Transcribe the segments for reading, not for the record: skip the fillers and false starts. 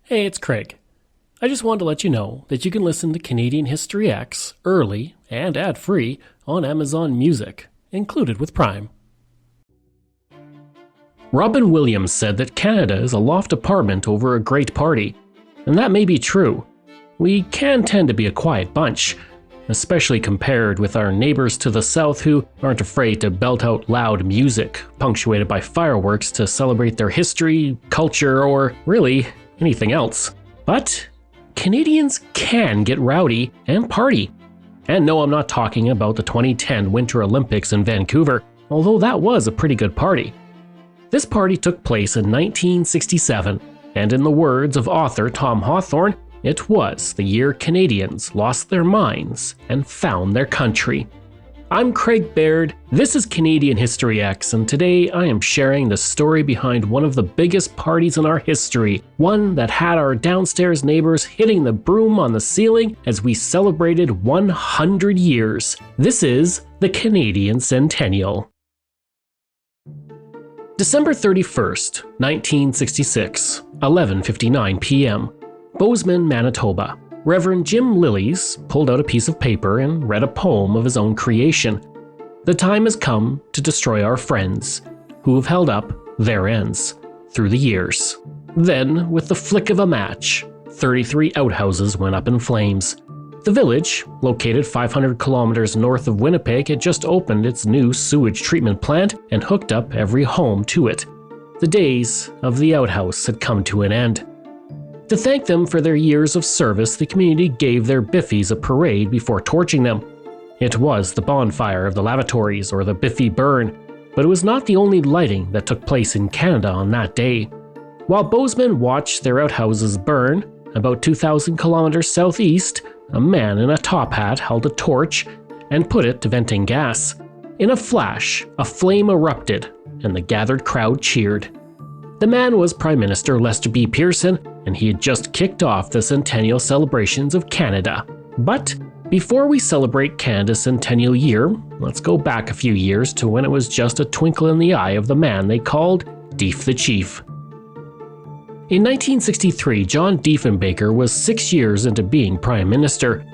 Hey, it's Craig. I just wanted to let you know that you can listen to Canadian History X early and ad-free on Amazon Music, included with Prime. Robin Williams said that Canada is a loft apartment over a great party, and that may be true. We can tend to be a quiet bunch, especially compared with our neighbors to the south who aren't afraid to belt out loud music, punctuated by fireworks to celebrate their history, culture, or really anything else. But Canadians can get rowdy and party. And no, I'm not talking about the 2010 Winter Olympics in Vancouver, although that was a pretty good party. This party took place in 1967, and in the words of author Tom Hawthorne, it was the year Canadians lost their minds and found their country. I'm Craig Baird, this is Canadian History X, and today I am sharing the story behind one of the biggest parties in our history, one that had our downstairs neighbors hitting the broom on the ceiling as we celebrated 100 years. This is the Canadian Centennial. December 31st, 1966, 11:59 p.m. Bozeman, Manitoba. Reverend Jim Lillies pulled out a piece of paper and read a poem of his own creation. The time has come to destroy our friends, who have held up their ends through the years. Then, with the flick of a match, 33 outhouses went up in flames. The village, located 500 kilometers north of Winnipeg, had just opened its new sewage treatment plant and hooked up every home to it. The days of the outhouse had come to an end. To thank them for their years of service, the community gave their biffies a parade before torching them. It was the bonfire of the lavatories, or the Biffy Burn, but it was not the only lighting that took place in Canada on that day. While Bozeman watched their outhouses burn, about 2,000 kilometers southeast, a man in a top hat held a torch and put it to venting gas. In a flash, a flame erupted, and the gathered crowd cheered. The man was Prime Minister Lester B. Pearson, and he had just kicked off the centennial celebrations of Canada. But before we celebrate Canada's centennial year, let's go back a few years to when it was just a twinkle in the eye of the man they called Deef the Chief. In 1963, John Diefenbaker was 6 years into being Prime Minister.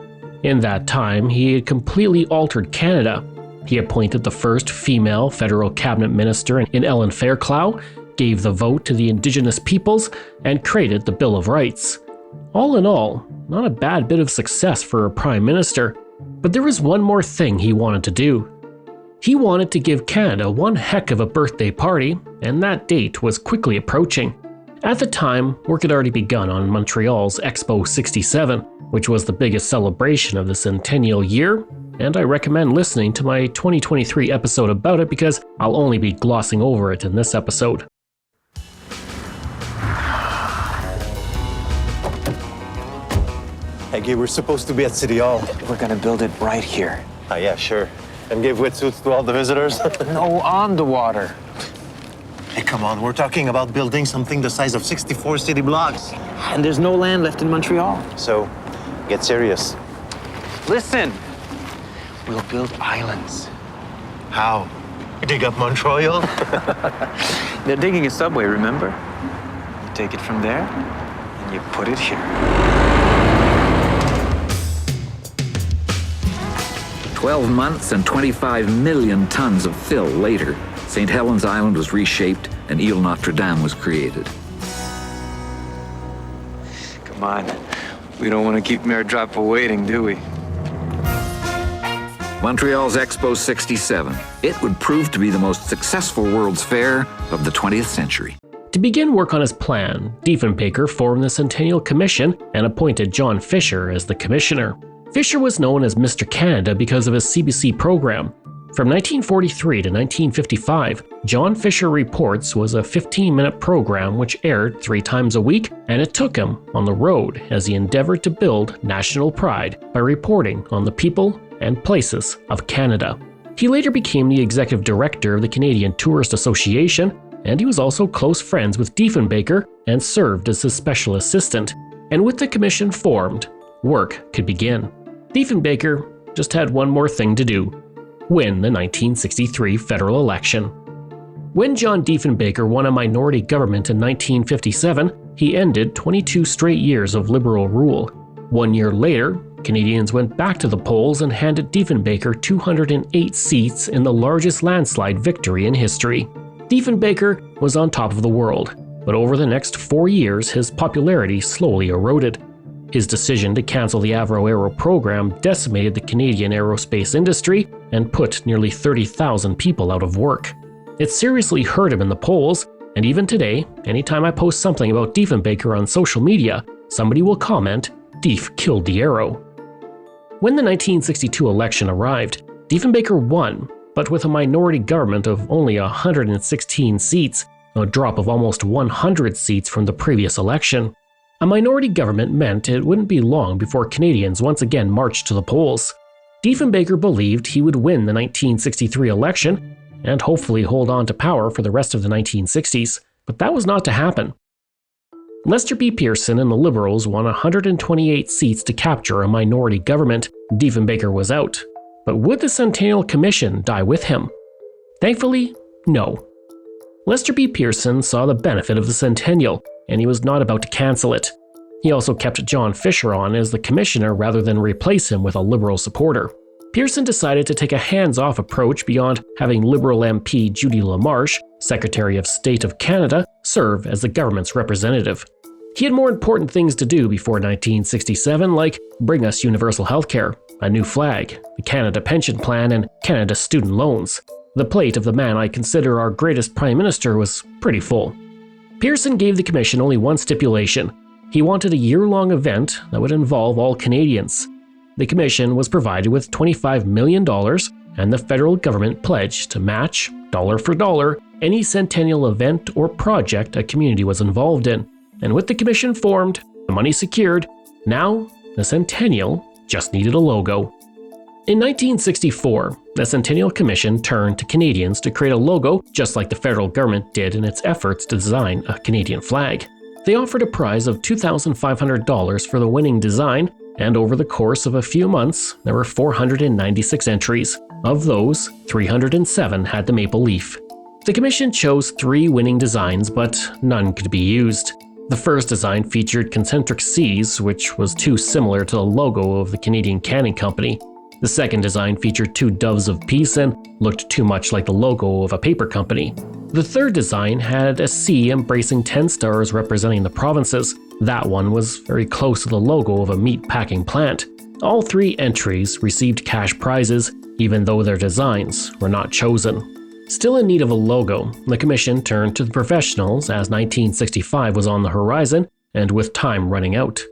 In that time, he had completely altered Canada. He appointed the first female federal cabinet minister in Ellen Fairclough, gave the vote to the Indigenous peoples, and created the Bill of Rights. All in all, not a bad bit of success for a prime minister. But there was one more thing he wanted to do. He wanted to give Canada one heck of a birthday party, and that date was quickly approaching. At the time, work had already begun on Montreal's Expo 67, which was the biggest celebration of the centennial year, and I recommend listening to my 2023 episode about it because I'll only be glossing over it in this episode. Hey, Gabe, we're supposed to be at City Hall. We're gonna build it right here. Ah, yeah, sure. And give wetsuits to all the visitors? No, on the water. Hey, come on, we're talking about building something the size of 64 city blocks. And there's no land left in Montreal. So, get serious. Listen, we'll build islands. How? Dig up Montreal? They're digging a subway, remember? You take it from there, and you put it here. 12 months and 25 million tons of fill later, St. Helens Island was reshaped and Ile Notre Dame was created. Come on, we don't want to keep Mayor Drapa waiting, do we? Montreal's Expo 67. It would prove to be the most successful World's Fair of the 20th century. To begin work on his plan, Diefenbaker formed the Centennial Commission and appointed John Fisher as the commissioner. Fisher was known as Mr. Canada because of his CBC program. From 1943 to 1955, John Fisher Reports was a 15-minute program which aired 3 times a week, and it took him on the road as he endeavored to build national pride by reporting on the people and places of Canada. He later became the executive director of the Canadian Tourist Association, and he was also close friends with Diefenbaker and served as his special assistant. And with the commission formed, work could begin. Diefenbaker just had one more thing to do: win the 1963 federal election. When John Diefenbaker won a minority government in 1957, he ended 22 straight years of Liberal rule. 1 year later, Canadians went back to the polls and handed Diefenbaker 208 seats in the largest landslide victory in history. Diefenbaker was on top of the world, but over the next 4 years his popularity slowly eroded. His decision to cancel the Avro Aero program decimated the Canadian aerospace industry and put nearly 30,000 people out of work. It seriously hurt him in the polls, and even today, anytime I post something about Diefenbaker on social media, somebody will comment, "Dief killed the Aero." When the 1962 election arrived, Diefenbaker won, but with a minority government of only 116 seats, a drop of almost 100 seats from the previous election. A minority government meant it wouldn't be long before Canadians once again marched to the polls. Diefenbaker believed he would win the 1963 election and hopefully hold on to power for the rest of the 1960s, but that was not to happen. Lester B. Pearson and the Liberals won 128 seats to capture a minority government. Diefenbaker was out. But would the Centennial Commission die with him? Thankfully, no. Lester B. Pearson saw the benefit of the Centennial, and he was not about to cancel it. He also kept John Fisher on as the commissioner rather than replace him with a Liberal supporter. Pearson decided to take a hands-off approach beyond having Liberal MP Judy LaMarche, Secretary of State of Canada, serve as the government's representative. He had more important things to do before 1967, like bring us universal healthcare, a new flag, the Canada Pension Plan, and Canada student loans. The plate of the man I consider our greatest Prime Minister was pretty full. Pearson gave the Commission only one stipulation. He wanted a year-long event that would involve all Canadians. The Commission was provided with $25 million, and the federal government pledged to match, dollar for dollar, any Centennial event or project a community was involved in. And with the Commission formed, the money secured, now the Centennial just needed a logo. In 1964, the Centennial Commission turned to Canadians to create a logo just like the federal government did in its efforts to design a Canadian flag. They offered a prize of $2,500 for the winning design, and over the course of a few months, there were 496 entries. Of those, 307 had the maple leaf. The Commission chose 3 winning designs, but none could be used. The first design featured concentric Cs, which was too similar to the logo of the Canadian Canning Company. The second design featured 2 doves of peace and looked too much like the logo of a paper company. The third design had a C embracing 10 stars representing the provinces. That one was very close to the logo of a meat packing plant. All 3 entries received cash prizes, even though their designs were not chosen. Still in need of a logo, the Commission turned to the professionals as 1965 was on the horizon and with time running out.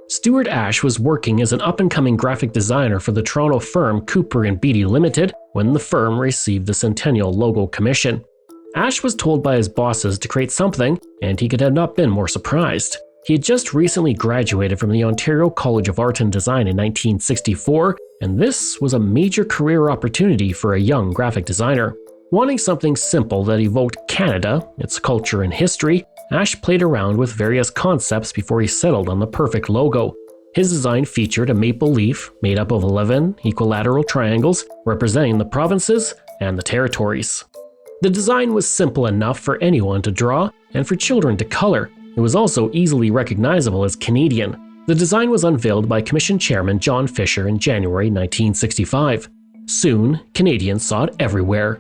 Stuart Ashe was working as an up-and-coming graphic designer for the Toronto firm Cooper & Beattie Limited when the firm received the Centennial logo commission. Ashe was told by his bosses to create something, and he could have not been more surprised. He had just recently graduated from the Ontario College of Art and Design in 1964, and this was a major career opportunity for a young graphic designer. Wanting something simple that evoked Canada, its culture and history, Ashe played around with various concepts before he settled on the perfect logo. His design featured a maple leaf made up of 11 equilateral triangles representing the provinces and the territories. The design was simple enough for anyone to draw and for children to color. It was also easily recognizable as Canadian. The design was unveiled by Commission Chairman John Fisher in January 1965. Soon, Canadians saw it everywhere.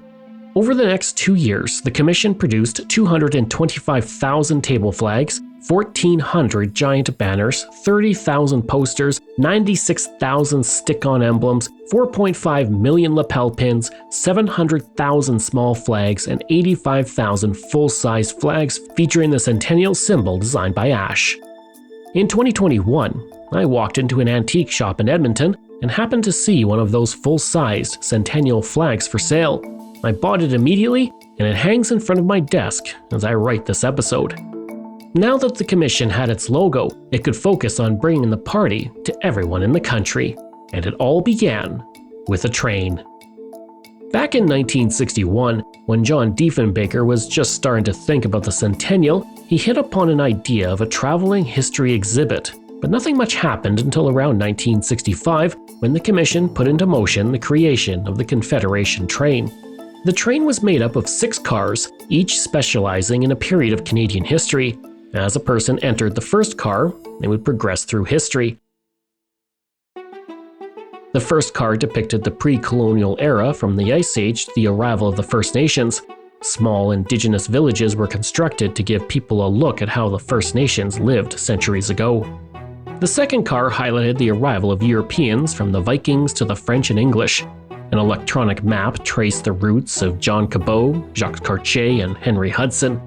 Over the next 2 years, the Commission produced 225,000 table flags, 1,400 giant banners, 30,000 posters, 96,000 stick-on emblems, 4.5 million lapel pins, 700,000 small flags, and 85,000 full-size flags featuring the Centennial symbol designed by Ashe. In 2021, I walked into an antique shop in Edmonton and happened to see one of those full-sized Centennial flags for sale. I bought it immediately, and it hangs in front of my desk as I write this episode. Now that the Commission had its logo, it could focus on bringing the party to everyone in the country. And it all began with a train. Back in 1961, when John Diefenbaker was just starting to think about the Centennial, he hit upon an idea of a traveling history exhibit. But nothing much happened until around 1965, when the Commission put into motion the creation of the Confederation train. The train was made up of 6 cars, each specializing in a period of Canadian history. As a person entered the first car, they would progress through history. The first car depicted the pre-colonial era from the Ice Age to the arrival of the First Nations. Small indigenous villages were constructed to give people a look at how the First Nations lived centuries ago. The second car highlighted the arrival of Europeans from the Vikings to the French and English. An electronic map traced the routes of John Cabot, Jacques Cartier, and Henry Hudson.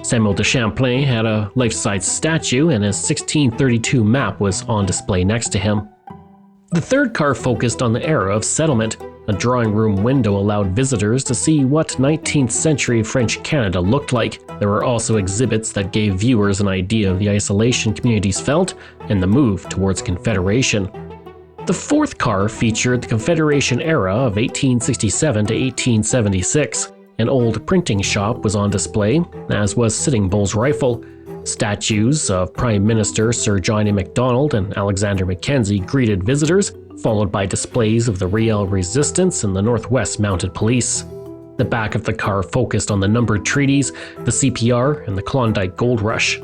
Samuel de Champlain had a life-size statue, and his 1632 map was on display next to him. The third car focused on the era of settlement. A drawing room window allowed visitors to see what 19th century French Canada looked like. There were also exhibits that gave viewers an idea of the isolation communities felt and the move towards Confederation. The fourth car featured the Confederation era of 1867 to 1876. An old printing shop was on display, as was Sitting Bull's rifle. Statues of Prime Minister Sir John A. Macdonald and Alexander Mackenzie greeted visitors, followed by displays of the Riel Resistance and the Northwest Mounted Police. The back of the car focused on the numbered treaties, the CPR, and the Klondike Gold Rush.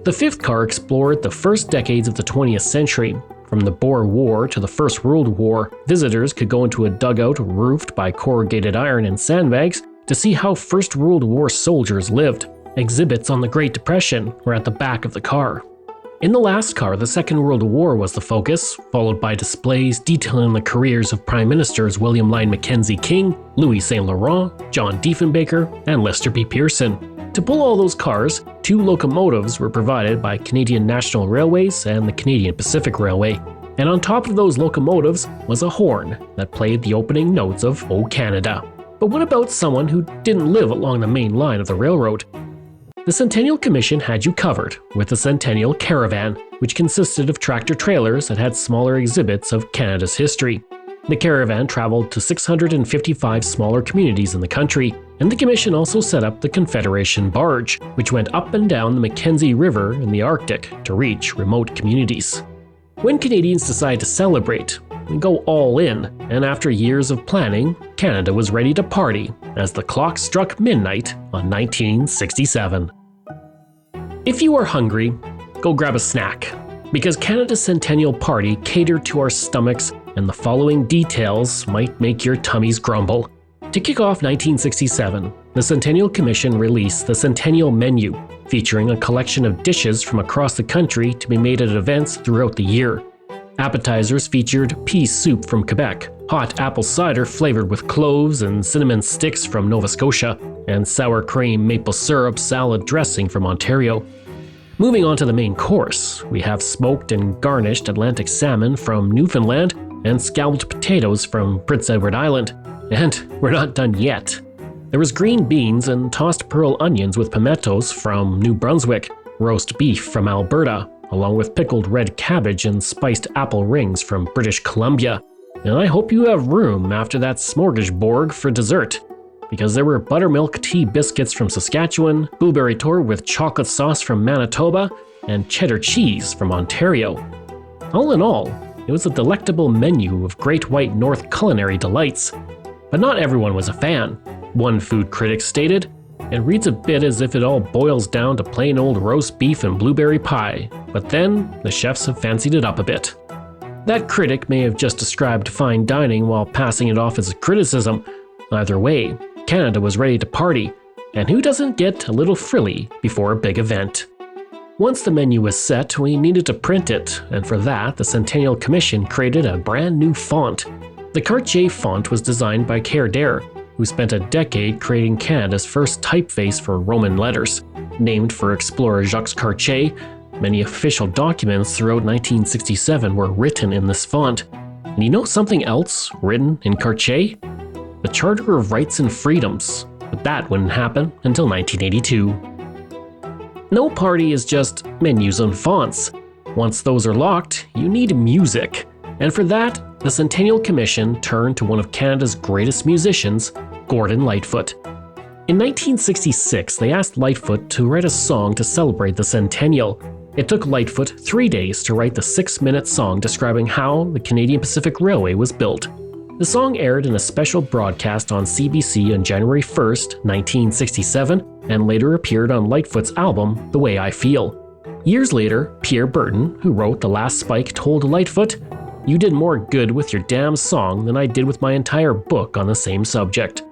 The fifth car explored the first decades of the 20th century. From the Boer War to the First World War, visitors could go into a dugout roofed by corrugated iron and sandbags to see how First World War soldiers lived. Exhibits on the Great Depression were at the back of the car. In the last car, the Second World War was the focus, followed by displays detailing the careers of Prime Ministers William Lyon Mackenzie King, Louis St. Laurent, John Diefenbaker, and Lester B. Pearson. To pull all those cars, 2 locomotives were provided by Canadian National Railways and the Canadian Pacific Railway. And on top of those locomotives was a horn that played the opening notes of O Canada. But what about someone who didn't live along the main line of the railroad? The Centennial Commission had you covered with the Centennial Caravan, which consisted of tractor-trailers that had smaller exhibits of Canada's history. The caravan traveled to 655 smaller communities in the country, and the Commission also set up the Confederation Barge, which went up and down the Mackenzie River in the Arctic to reach remote communities. When Canadians decided to celebrate, they go all in, and after years of planning, Canada was ready to party as the clock struck midnight on 1967. If you are hungry, go grab a snack, because Canada's Centennial Party catered to our stomachs, and the following details might make your tummies grumble. To kick off 1967, the Centennial Commission released the Centennial Menu, featuring a collection of dishes from across the country to be made at events throughout the year. Appetizers featured pea soup from Quebec, hot apple cider flavored with cloves and cinnamon sticks from Nova Scotia, and sour cream maple syrup salad dressing from Ontario. Moving on to the main course, we have smoked and garnished Atlantic salmon from Newfoundland and scalloped potatoes from Prince Edward Island. And we're not done yet. There was green beans and tossed pearl onions with pimentos from New Brunswick, roast beef from Alberta, along with pickled red cabbage and spiced apple rings from British Columbia. And I hope you have room after that smorgasbord for dessert, because there were buttermilk tea biscuits from Saskatchewan, blueberry torte with chocolate sauce from Manitoba, and cheddar cheese from Ontario. All in all, it was a delectable menu of Great White North culinary delights. But not everyone was a fan. One food critic stated, "It reads a bit as if it all boils down to plain old roast beef and blueberry pie, but then the chefs have fancied it up a bit." That critic may have just described fine dining while passing it off as a criticism. Either way, Canada was ready to party, and who doesn't get a little frilly before a big event? Once the menu was set, we needed to print it, and for that, the Centennial Commission created a brand new font. The Cartier font was designed by Kerdare, who spent a decade creating Canada's first typeface for Roman letters. Named for explorer Jacques Cartier, many official documents throughout 1967 were written in this font. And you know something else written in Cartier? The Charter of Rights and Freedoms, but that wouldn't happen until 1982. No party is just menus and fonts. Once those are locked, you need music. And for that, the Centennial Commission turned to one of Canada's greatest musicians, Gordon Lightfoot. In 1966, they asked Lightfoot to write a song to celebrate the centennial. It took Lightfoot 3 days to write the 6-minute song describing how the Canadian Pacific Railway was built. The song aired in a special broadcast on CBC on January 1st, 1967, and later appeared on Lightfoot's album The Way I Feel. Years later, Pierre Berton, who wrote The Last Spike, told Lightfoot, "You did more good with your damn song than I did with my entire book on the same subject."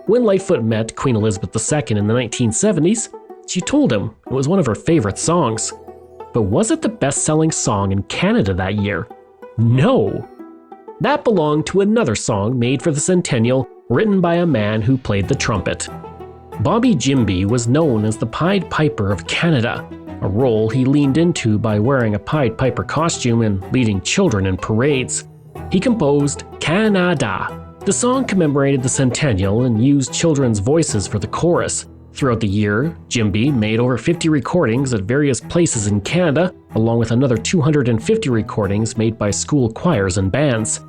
When Lightfoot met Queen Elizabeth II in the 1970s, she told him it was one of her favorite songs. But was it the best-selling song in Canada that year? No! That belonged to another song made for the Centennial, written by a man who played the trumpet. Bobby Jimby was known as the Pied Piper of Canada, a role he leaned into by wearing a Pied Piper costume and leading children in parades. He composed Canada. The song commemorated the Centennial and used children's voices for the chorus. Throughout the year, Jimby made over 50 recordings at various places in Canada, along with another 250 recordings made by school choirs and bands.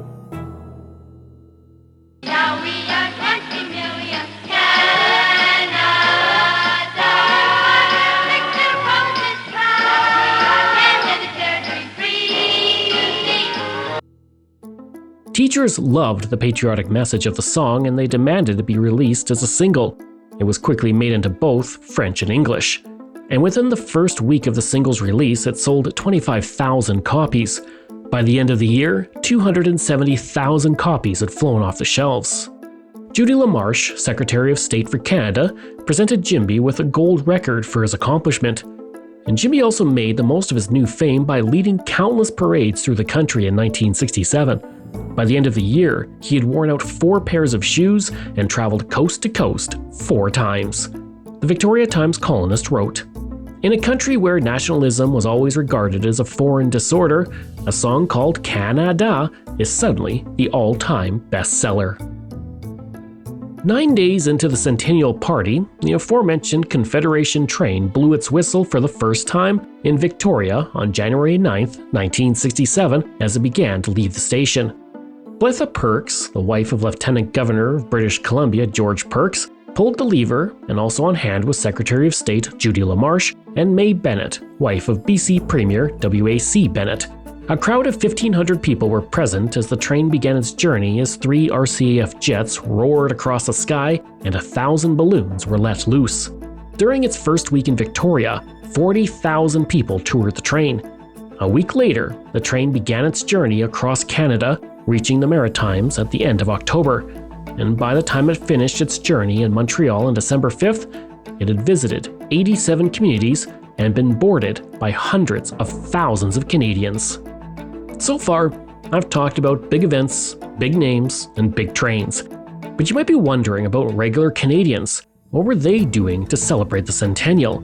Now we are 20 million Canada. Victor Roses proud, and the territory free. Teachers loved the patriotic message of the song and they demanded it be released as a single. It was quickly made into both French and English. And within the first week of the single's release, it sold 25,000 copies. By the end of the year, 270,000 copies had flown off the shelves. Judy LaMarche, Secretary of State for Canada, presented Jimby with a gold record for his accomplishment. And Jimby also made the most of his new fame by leading countless parades through the country in 1967. By the end of the year, he had worn out 4 pairs of shoes and traveled coast to coast 4 times. The Victoria Times columnist wrote, "In a country where nationalism was always regarded as a foreign disorder, a song called Canada is suddenly the all-time bestseller." 9 days into the Centennial Party, the aforementioned Confederation train blew its whistle for the first time in Victoria on January 9, 1967, as it began to leave the station. Blytha Perks, the wife of Lieutenant Governor of British Columbia George Perks, pulled the lever, and also on hand was Secretary of State Judy LaMarche and May Bennett, wife of BC Premier W.A.C. Bennett. A crowd of 1,500 people were present as the train began its journey as 3 RCAF jets roared across the sky and 1,000 balloons were let loose. During its first week in Victoria, 40,000 people toured the train. A week later, the train began its journey across Canada, reaching the Maritimes at the end of October. And by the time it finished its journey in Montreal on December 5th, it had visited 87 communities and been boarded by hundreds of thousands of Canadians. So far, I've talked about big events, big names, and big trains. But you might be wondering about regular Canadians. What were they doing to celebrate the Centennial?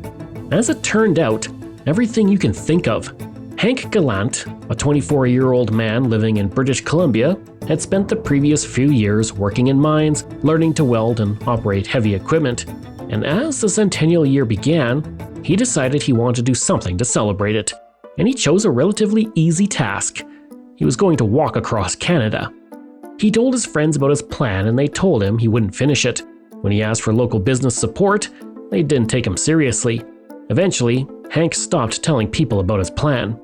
As it turned out, everything you can think of. Hank Gallant, a 24-year-old man living in British Columbia, had spent the previous few years working in mines, learning to weld and operate heavy equipment. And as the Centennial year began, he decided he wanted to do something to celebrate it. And he chose a relatively easy task. He was going to walk across Canada. He told his friends about his plan and they told him he wouldn't finish it. When he asked for local business support, they didn't take him seriously. Eventually, Hank stopped telling people about his plan.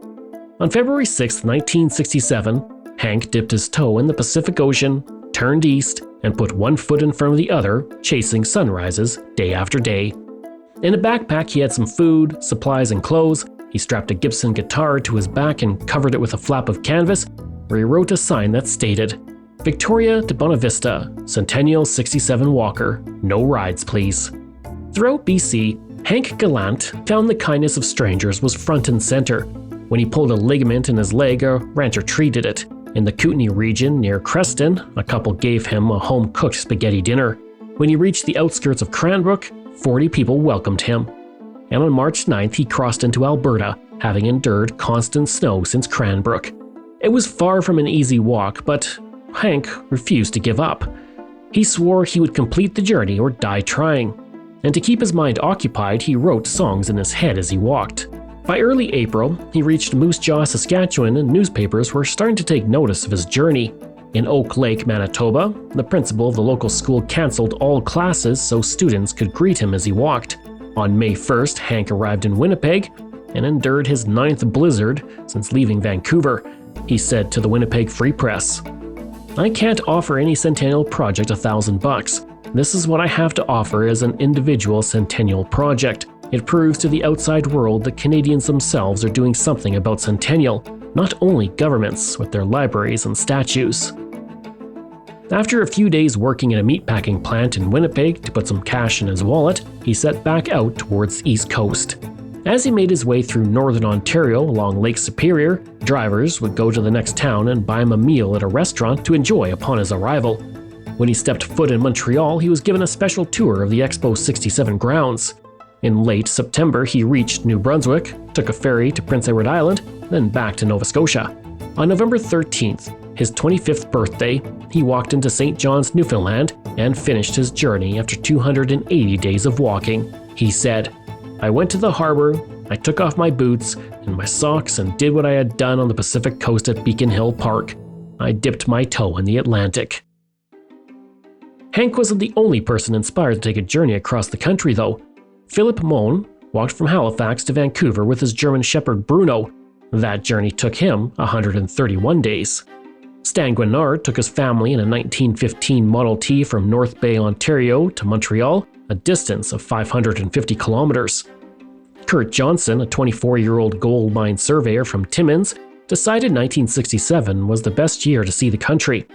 On February 6, 1967, Hank dipped his toe in the Pacific Ocean, turned east, and put one foot in front of the other, chasing sunrises day after day. In a backpack, he had some food, supplies, and clothes. He strapped a Gibson guitar to his back and covered it with a flap of canvas, where he wrote a sign that stated, "Victoria to Bonavista, Centennial 67 Walker, no rides please." Throughout BC, Hank Gallant found the kindness of strangers was front and center. When he pulled a ligament in his leg, a rancher treated it. In the Kootenay region near Creston, a couple gave him a home-cooked spaghetti dinner. When he reached the outskirts of Cranbrook, 40 people welcomed him. And on March 9th, he crossed into Alberta, having endured constant snow since Cranbrook. It was far from an easy walk, but Hank refused to give up. He swore he would complete the journey or die trying. And to keep his mind occupied, he wrote songs in his head as he walked. By early April, he reached Moose Jaw, Saskatchewan, and newspapers were starting to take notice of his journey. In Oak Lake, Manitoba, the principal of the local school canceled all classes so students could greet him as he walked. On May 1st, Hank arrived in Winnipeg and endured his 9th blizzard since leaving Vancouver. He said to the Winnipeg Free Press, "I can't offer any Centennial project $1,000. "This is what I have to offer as an individual Centennial project. It proves to the outside world that Canadians themselves are doing something about Centennial, not only governments with their libraries and statues." After a few days working in a meatpacking plant in Winnipeg to put some cash in his wallet, he set back out towards the East Coast. As he made his way through northern Ontario along Lake Superior, drivers would go to the next town and buy him a meal at a restaurant to enjoy upon his arrival. When he stepped foot in Montreal, he was given a special tour of the Expo 67 grounds. In late September, he reached New Brunswick, took a ferry to Prince Edward Island, then back to Nova Scotia. On November 13th, his 25th birthday, he walked into St. John's, Newfoundland, and finished his journey after 280 days of walking. He said, "I went to the harbor, I took off my boots and my socks and did what I had done on the Pacific coast at Beacon Hill Park. I dipped my toe in the Atlantic." Hank wasn't the only person inspired to take a journey across the country, though. Philip Mohn walked from Halifax to Vancouver with his German Shepherd Bruno. That journey took him 131 days. Stan Guinard took his family in a 1915 Model T from North Bay, Ontario to Montreal, a distance of 550 kilometers. Kurt Johnson, a 24-year-old gold mine surveyor from Timmins, decided 1967 was the best year to see the country.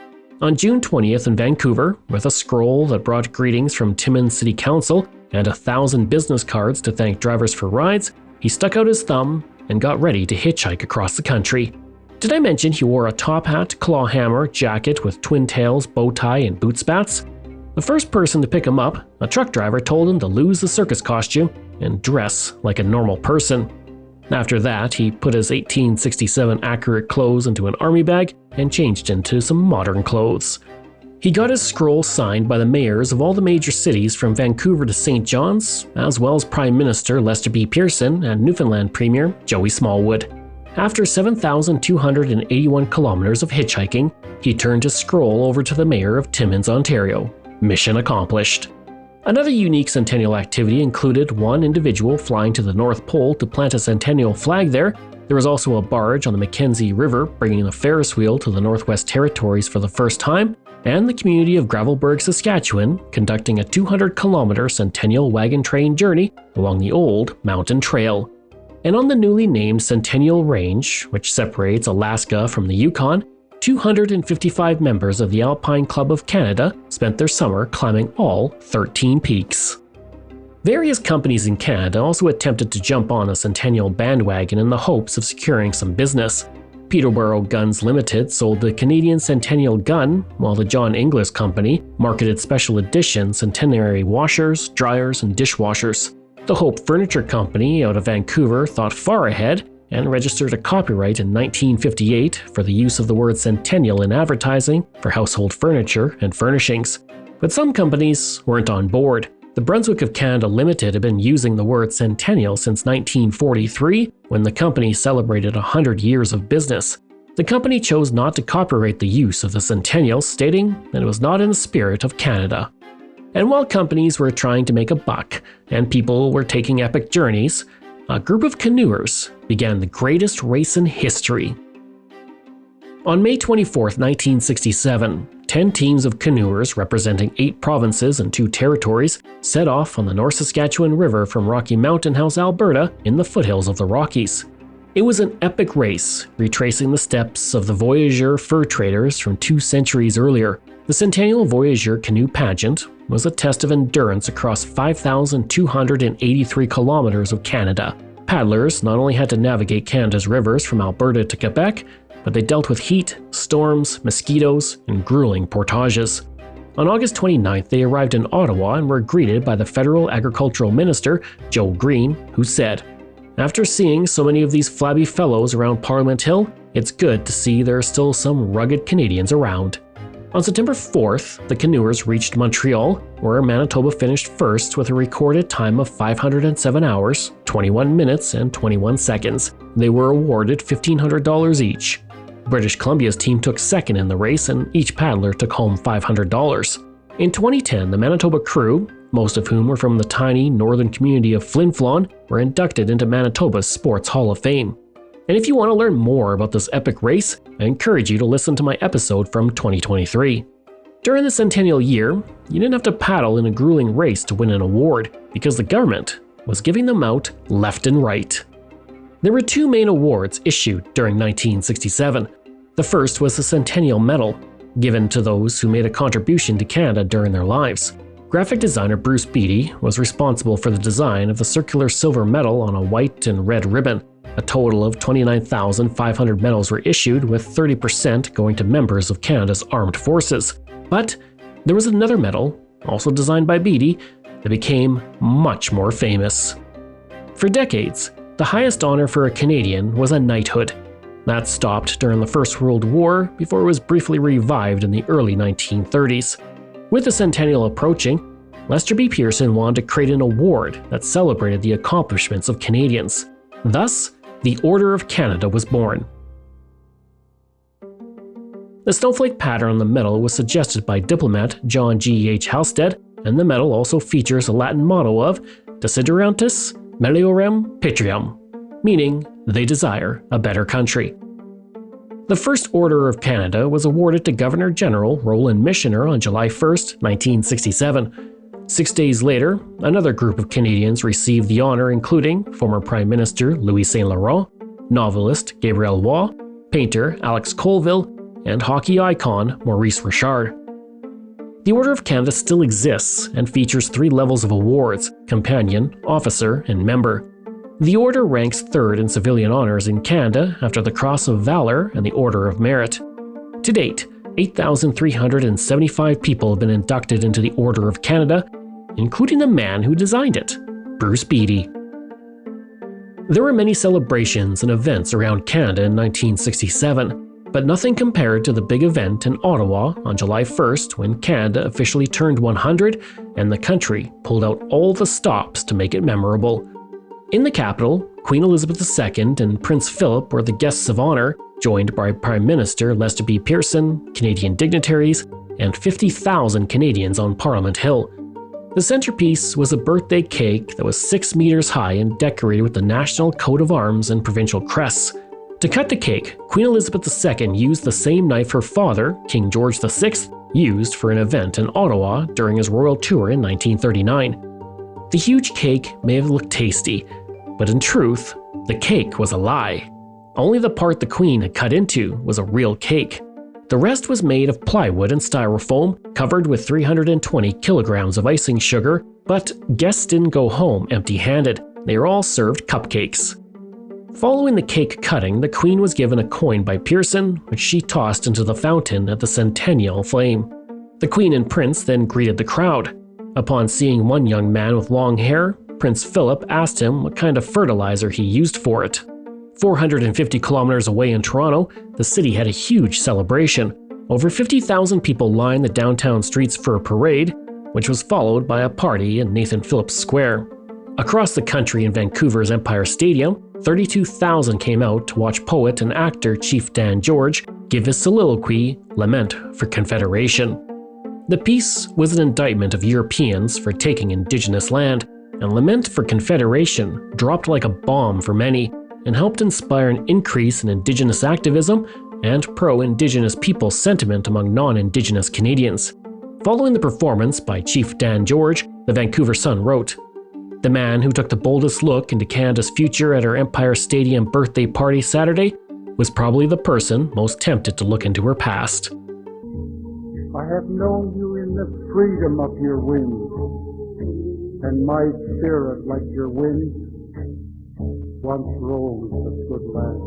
On June 20th in Vancouver, with a scroll that brought greetings from Timmins City Council and 1,000 business cards to thank drivers for rides, he stuck out his thumb and got ready to hitchhike across the country. Did I mention he wore a top hat, claw hammer, jacket with twin tails, bow tie, and boot spats? The first person to pick him up, a truck driver, told him to lose the circus costume and dress like a normal person. After that, he put his 1867 accurate clothes into an army bag and changed into some modern clothes. He got his scroll signed by the mayors of all the major cities from Vancouver to St. John's, as well as Prime Minister Lester B. Pearson and Newfoundland Premier Joey Smallwood. After 7,281 kilometers of hitchhiking, he turned his scroll over to the mayor of Timmins, Ontario. Mission accomplished. Another unique Centennial activity included one individual flying to the North Pole to plant a Centennial flag there. There was also a barge on the Mackenzie River bringing the Ferris wheel to the Northwest Territories for the first time, and the community of Gravelbourg, Saskatchewan, conducting a 200-kilometer Centennial wagon train journey along the old mountain trail. And on the newly named Centennial Range, which separates Alaska from the Yukon, 255 members of the Alpine Club of Canada spent their summer climbing all 13 peaks. Various companies in Canada also attempted to jump on a Centennial bandwagon in the hopes of securing some business. Peterborough Guns Limited sold the Canadian Centennial gun, while the John Inglis Company marketed special edition centenary washers, dryers, and dishwashers. The Hope Furniture Company out of Vancouver thought far ahead and registered a copyright in 1958 for the use of the word Centennial in advertising for household furniture and furnishings. But some companies weren't on board. The Brunswick of Canada Limited had been using the word Centennial since 1943, when the company celebrated 100 years of business. The company chose not to copyright the use of the Centennial, stating that it was not in the spirit of Canada. And while companies were trying to make a buck and people were taking epic journeys, a group of canoers began the greatest race in history. On May 24, 1967, 10 teams of canoers representing 8 provinces and 2 territories set off on the North Saskatchewan River from Rocky Mountain House, Alberta, in the foothills of the Rockies. It was an epic race, retracing the steps of the voyageur fur traders from 2 centuries earlier. The Centennial Voyageur Canoe Pageant was a test of endurance across 5,283 kilometers of Canada. Paddlers not only had to navigate Canada's rivers from Alberta to Quebec, but they dealt with heat, storms, mosquitoes, and grueling portages. On August 29th, they arrived in Ottawa and were greeted by the Federal Agricultural Minister, Joe Green, who said, "After seeing so many of these flabby fellows around Parliament Hill, it's good to see there are still some rugged Canadians around." On September 4th, the canoers reached Montreal, where Manitoba finished first with a recorded time of 507 hours, 21 minutes, and 21 seconds. They were awarded $1,500 each. British Columbia's team took second in the race, and each paddler took home $500. In 2010, the Manitoba crew, most of whom were from the tiny northern community of Flin Flon, were inducted into Manitoba's Sports Hall of Fame. And if you want to learn more about this epic race, I encourage you to listen to my episode from 2023. During the Centennial year, you didn't have to paddle in a grueling race to win an award, because the government was giving them out left and right. There were two main awards issued during 1967. The first was the Centennial Medal, given to those who made a contribution to Canada during their lives. Graphic designer Bruce Beattie was responsible for the design of the circular silver medal on a white and red ribbon. A total of 29,500 medals were issued, with 30% going to members of Canada's armed forces. But there was another medal, also designed by Beattie, that became much more famous. For decades, the highest honor for a Canadian was a knighthood. That stopped during the First World War before it was briefly revived in the early 1930s. With the centennial approaching, Lester B. Pearson wanted to create an award that celebrated the accomplishments of Canadians. Thus, the Order of Canada was born. The snowflake pattern on the medal was suggested by diplomat John G. H. Halstead, and the medal also features a Latin motto of Desiderantis Meliorem Patriam, meaning they desire a better country. The first Order of Canada was awarded to Governor General Roland Michener on July 1, 1967. 6 days later, another group of Canadians received the honor, including former Prime Minister Louis Saint Laurent, novelist Gabriel Roy, painter Alex Colville, and hockey icon Maurice Richard. The Order of Canada still exists and features 3 levels of awards: companion, officer, and member. The Order ranks third in civilian honors in Canada after the Cross of Valour and the Order of Merit. To date, 8,375 people have been inducted into the Order of Canada, including the man who designed it, Bruce Beattie. There were many celebrations and events around Canada in 1967, but nothing compared to the big event in Ottawa on July 1st when Canada officially turned 100 and the country pulled out all the stops to make it memorable. In the capital, Queen Elizabeth II and Prince Philip were the guests of honor, joined by Prime Minister Lester B. Pearson, Canadian dignitaries, and 50,000 Canadians on Parliament Hill. The centerpiece was a birthday cake that was 6 meters high and decorated with the national coat of arms and provincial crests. To cut the cake, Queen Elizabeth II used the same knife her father, King George VI, used for an event in Ottawa during his royal tour in 1939. The huge cake may have looked tasty, but in truth, the cake was a lie. Only the part the Queen had cut into was a real cake. The rest was made of plywood and styrofoam, covered with 320 kilograms of icing sugar, but guests didn't go home empty-handed. They were all served cupcakes. Following the cake cutting, the Queen was given a coin by Pearson, which she tossed into the fountain at the Centennial Flame. The Queen and Prince then greeted the crowd. Upon seeing one young man with long hair, Prince Philip asked him what kind of fertilizer he used for it. 450 kilometers away in Toronto, the city had a huge celebration. Over 50,000 people lined the downtown streets for a parade, which was followed by a party in Nathan Phillips Square. Across the country in Vancouver's Empire Stadium, 32,000 came out to watch poet and actor Chief Dan George give his soliloquy, Lament for Confederation. The piece was an indictment of Europeans for taking Indigenous land, and Lament for Confederation dropped like a bomb for many and helped inspire an increase in Indigenous activism and pro-Indigenous people sentiment among non-Indigenous Canadians. Following the performance by Chief Dan George, the Vancouver Sun wrote, "The man who took the boldest look into Canada's future at her Empire Stadium birthday party Saturday was probably the person most tempted to look into her past." I have known you in the freedom of your wings, and my spirit, like your wind, once rose with good land.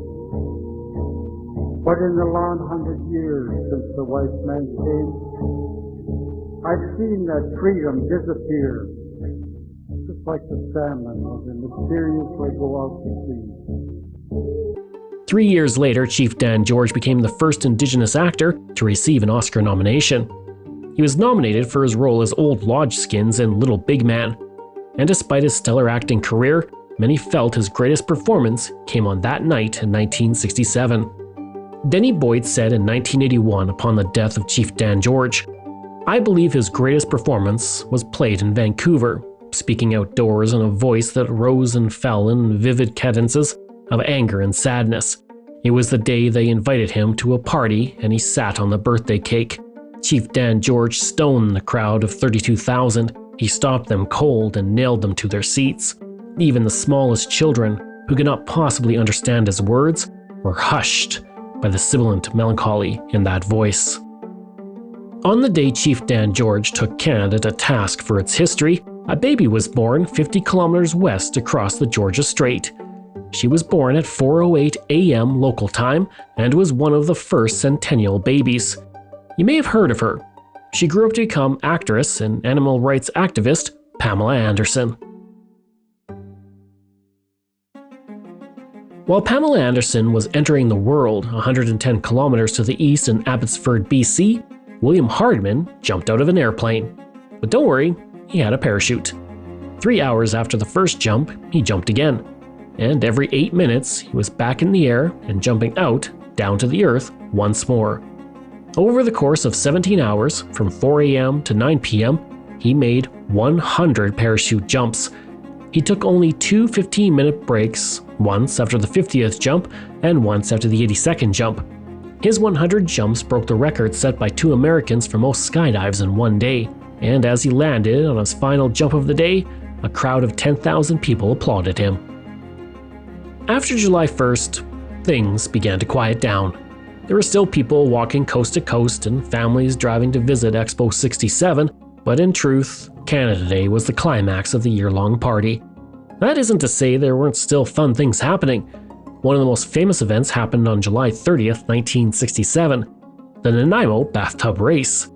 But in the long 100 years since the white man came, I've seen that freedom disappear, just like the salmon as they mysteriously go out to sea. 3 years later, Chief Dan George became the first Indigenous actor to receive an Oscar nomination. He was nominated for his role as Old Lodge Skins in Little Big Man, and despite his stellar acting career, many felt his greatest performance came on that night in 1967. Denny Boyd said in 1981 upon the death of Chief Dan George, "I believe his greatest performance was played in Vancouver, speaking outdoors in a voice that rose and fell in vivid cadences of anger and sadness. It was the day they invited him to a party and he sat on the birthday cake. Chief Dan George stoned the crowd of 32,000. He stopped them cold and nailed them to their seats. Even the smallest children, who could not possibly understand his words, were hushed by the sibilant melancholy in that voice. On the day Chief Dan George took Canada to task for its history, a baby was born 50 kilometers west across the Georgia Strait. She was born at 4:08 a.m. local time and was one of the first Centennial babies. You may have heard of her. She grew up to become actress and animal rights activist Pamela Anderson. While Pamela Anderson was entering the world 110 kilometers to the east in Abbotsford, BC, William Hardman jumped out of an airplane. But don't worry, he had a parachute. 3 hours after the first jump, he jumped again. And every 8 minutes, he was back in the air and jumping out, down to the earth, once more. Over the course of 17 hours, from 4 a.m. to 9 p.m., he made 100 parachute jumps. He took only 2 15-minute breaks, once after the 50th jump and once after the 82nd jump. His 100 jumps broke the record set by 2 Americans for most skydives in one day, and as he landed on his final jump of the day, a crowd of 10,000 people applauded him. After July 1st, things began to quiet down. There were still people walking coast to coast and families driving to visit Expo 67, but in truth, Canada Day was the climax of the year-long party. That isn't to say there weren't still fun things happening. One of the most famous events happened on July 30th, 1967, the Nanaimo Bathtub Race.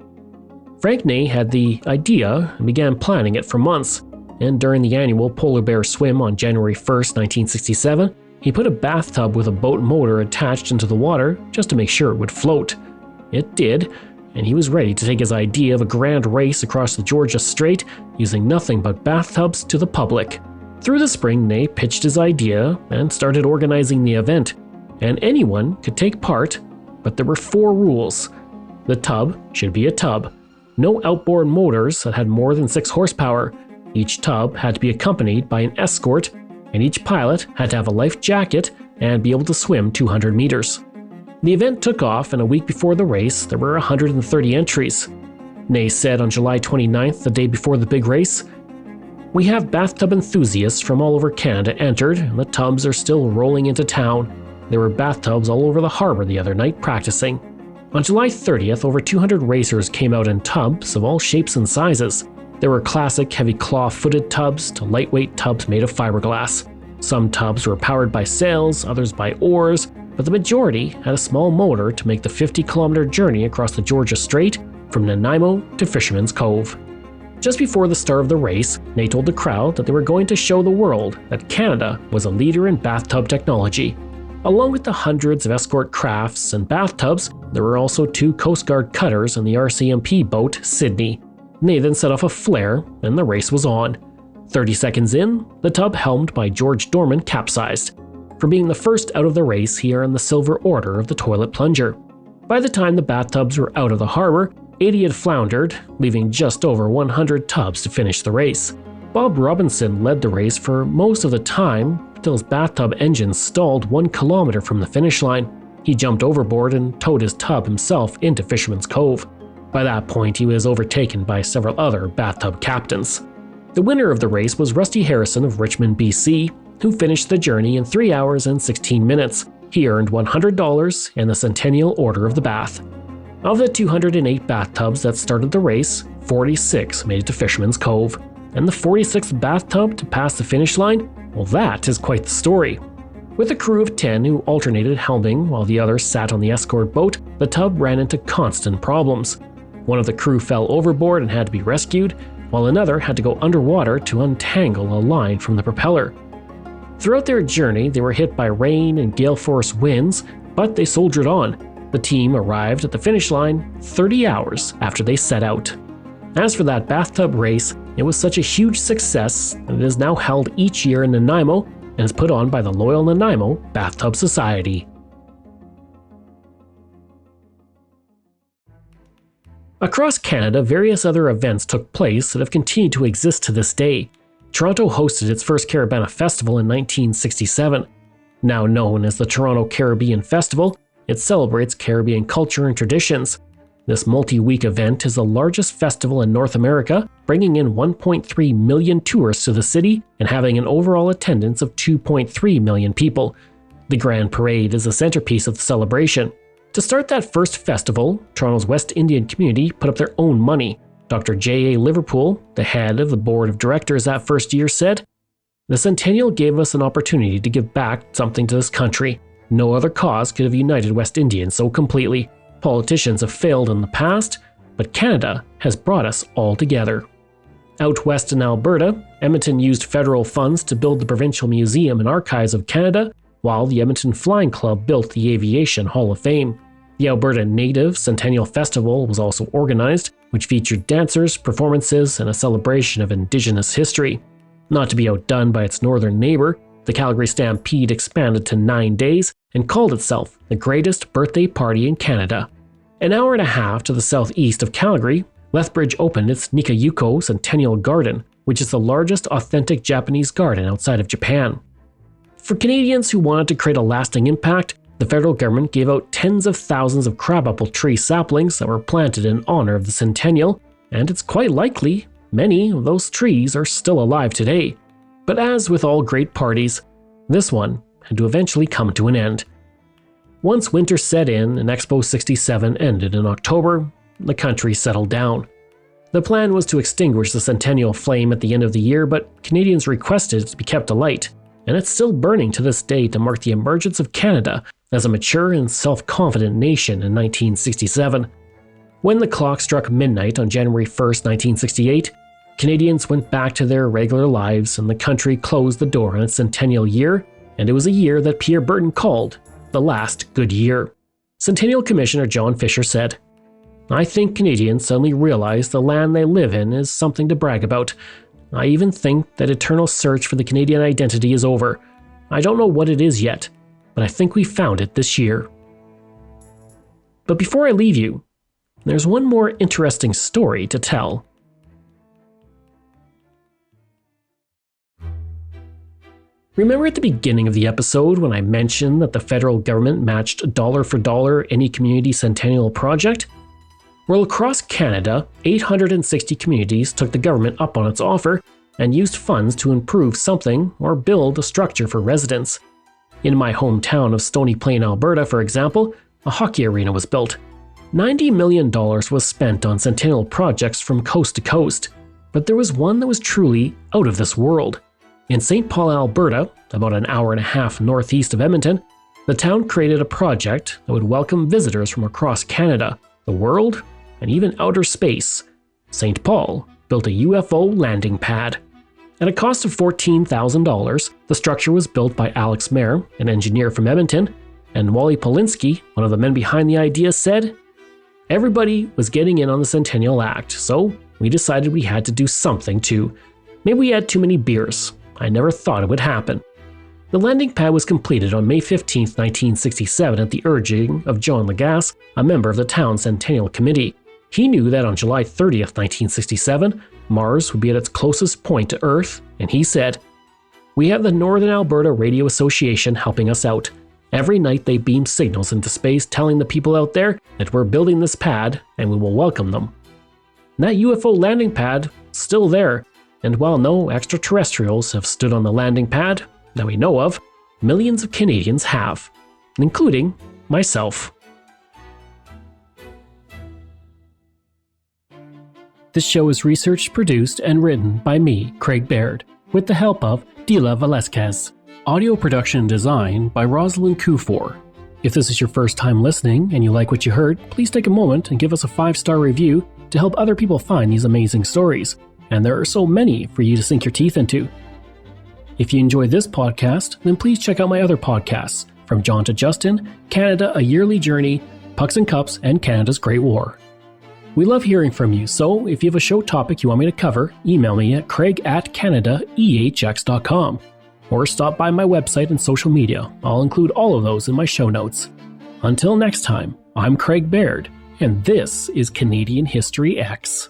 Frank Ney had the idea and began planning it for months, and during the annual Polar Bear Swim on January 1st, 1967, he put a bathtub with a boat motor attached into the water just to make sure it would float. It did, and he was ready to take his idea of a grand race across the Georgia Strait using nothing but bathtubs to the public. Through the spring, Ney pitched his idea and started organizing the event, and anyone could take part, but there were 4 rules. The tub should be a tub. No outboard motors that had more than 6 horsepower. Each tub had to be accompanied by an escort, and each pilot had to have a life jacket and be able to swim 200 meters. The event took off, and a week before the race, there were 130 entries. Ney said on July 29th, the day before the big race, "We have bathtub enthusiasts from all over Canada entered, and the tubs are still rolling into town. There were bathtubs all over the harbor the other night practicing." On July 30th, over 200 racers came out in tubs of all shapes and sizes. There were classic heavy claw-footed tubs to lightweight tubs made of fiberglass. Some tubs were powered by sails, others by oars, but the majority had a small motor to make the 50-kilometer journey across the Georgia Strait from Nanaimo to Fisherman's Cove. Just before the start of the race, Ney told the crowd that they were going to show the world that Canada was a leader in bathtub technology. Along with the hundreds of escort crafts and bathtubs, there were also 2 Coast Guard cutters and the RCMP boat, Sydney. Ney then set off a flare, and the race was on. 30 seconds in, the tub helmed by George Dorman capsized. For being the first out of the race, he earned the Silver Order of the Toilet Plunger. By the time the bathtubs were out of the harbor, 80 had floundered, leaving just over 100 tubs to finish the race. Bob Robinson led the race for most of the time, until his bathtub engine stalled 1 kilometer from the finish line. He jumped overboard and towed his tub himself into Fisherman's Cove. By that point, he was overtaken by several other bathtub captains. The winner of the race was Rusty Harrison of Richmond, BC, who finished the journey in 3 hours and 16 minutes. He earned $100 and the Centennial Order of the Bath. Of the 208 bathtubs that started the race, 46 made it to Fisherman's Cove. And the 46th bathtub to pass the finish line? Well, that is quite the story. With a crew of 10 who alternated helming while the others sat on the escort boat, the tub ran into constant problems. One of the crew fell overboard and had to be rescued, while another had to go underwater to untangle a line from the propeller. Throughout their journey, they were hit by rain and gale-force winds, but they soldiered on. The team arrived at the finish line 30 hours after they set out. As for that bathtub race, it was such a huge success that it is now held each year in Nanaimo and is put on by the Loyal Nanaimo Bathtub Society. Across Canada, various other events took place that have continued to exist to this day. Toronto hosted its first Caribana Festival in 1967. Now known as the Toronto Caribbean Festival, it celebrates Caribbean culture and traditions. This multi-week event is the largest festival in North America, bringing in 1.3 million tourists to the city and having an overall attendance of 2.3 million people. The Grand Parade is the centerpiece of the celebration. To start that first festival, Toronto's West Indian community put up their own money. Dr. J.A. Liverpool, the head of the board of directors that first year, said, "The Centennial gave us an opportunity to give back something to this country. No other cause could have united West Indians so completely. Politicians have failed in the past, but Canada has brought us all together." Out west in Alberta, Edmonton used federal funds to build the Provincial Museum and Archives of Canada, while the Edmonton Flying Club built the Aviation Hall of Fame. The Alberta Native Centennial Festival was also organized, which featured dancers, performances, and a celebration of Indigenous history. Not to be outdone by its northern neighbor, the Calgary Stampede expanded to 9 days and called itself the greatest birthday party in Canada. An hour and a half to the southeast of Calgary, Lethbridge opened its Nikayuko Centennial Garden, which is the largest authentic Japanese garden outside of Japan. For Canadians who wanted to create a lasting impact, the federal government gave out tens of thousands of crabapple tree saplings that were planted in honor of the Centennial, and it's quite likely many of those trees are still alive today. But as with all great parties, this one had to eventually come to an end. Once winter set in and Expo 67 ended in October, the country settled down. The plan was to extinguish the Centennial flame at the end of the year, but Canadians requested it to be kept alight, and it's still burning to this day to mark the emergence of Canada as a mature and self-confident nation in 1967. When the clock struck midnight on January 1st, 1968, Canadians went back to their regular lives and the country closed the door on its centennial year, and it was a year that Pierre Berton called the last good year. Centennial Commissioner John Fisher said, "I think Canadians suddenly realize the land they live in is something to brag about. I even think that eternal search for the Canadian identity is over. I don't know what it is yet, but I think we found it this year." But before I leave you, there's one more interesting story to tell. Remember at the beginning of the episode when I mentioned that the federal government matched dollar for dollar any community centennial project? Well, across Canada, 860 communities took the government up on its offer and used funds to improve something or build a structure for residents. In my hometown of Stony, Alberta, for example, a hockey arena was built. $90 million was spent on centennial projects from coast to coast, but there was one that was truly out of this world. In St. Paul, Alberta, about an hour and a half northeast of Edmonton, the town created a project that would welcome visitors from across Canada, the world, and even outer space. St. Paul built a UFO landing pad. At a cost of $14,000, the structure was built by Alex Mayer, an engineer from Edmonton, and Wally Polinsky, one of the men behind the idea, said, "Everybody was getting in on the Centennial Act, so we decided we had to do something too. Maybe we had too many beers. I never thought it would happen." The landing pad was completed on May 15, 1967 at the urging of John Lagasse, a member of the town's Centennial Committee. He knew that on July 30th, 1967, Mars would be at its closest point to Earth, and he said, "We have the Northern Alberta Radio Association helping us out. Every night they beam signals into space telling the people out there that we're building this pad and we will welcome them." And that UFO landing pad is still there, and while no extraterrestrials have stood on the landing pad that we know of, millions of Canadians have, including myself. This show is researched, produced, and written by me, Craig Baird, with the help of Dila Velasquez. Audio production and design by Rosalind Kufor. If this is your first time listening and you like what you heard, please take a moment and give us a 5-star review to help other people find these amazing stories. And there are so many for you to sink your teeth into. If you enjoy this podcast, then please check out my other podcasts, From John to Justin, Canada, A Yearly Journey, Pucks and Cups, and Canada's Great War. We love hearing from you, so if you have a show topic you want me to cover, email me at craig@canadaehx.com, or stop by my website and social media. I'll include all of those in my show notes. Until next time, I'm Craig Baird, and this is Canadian History X.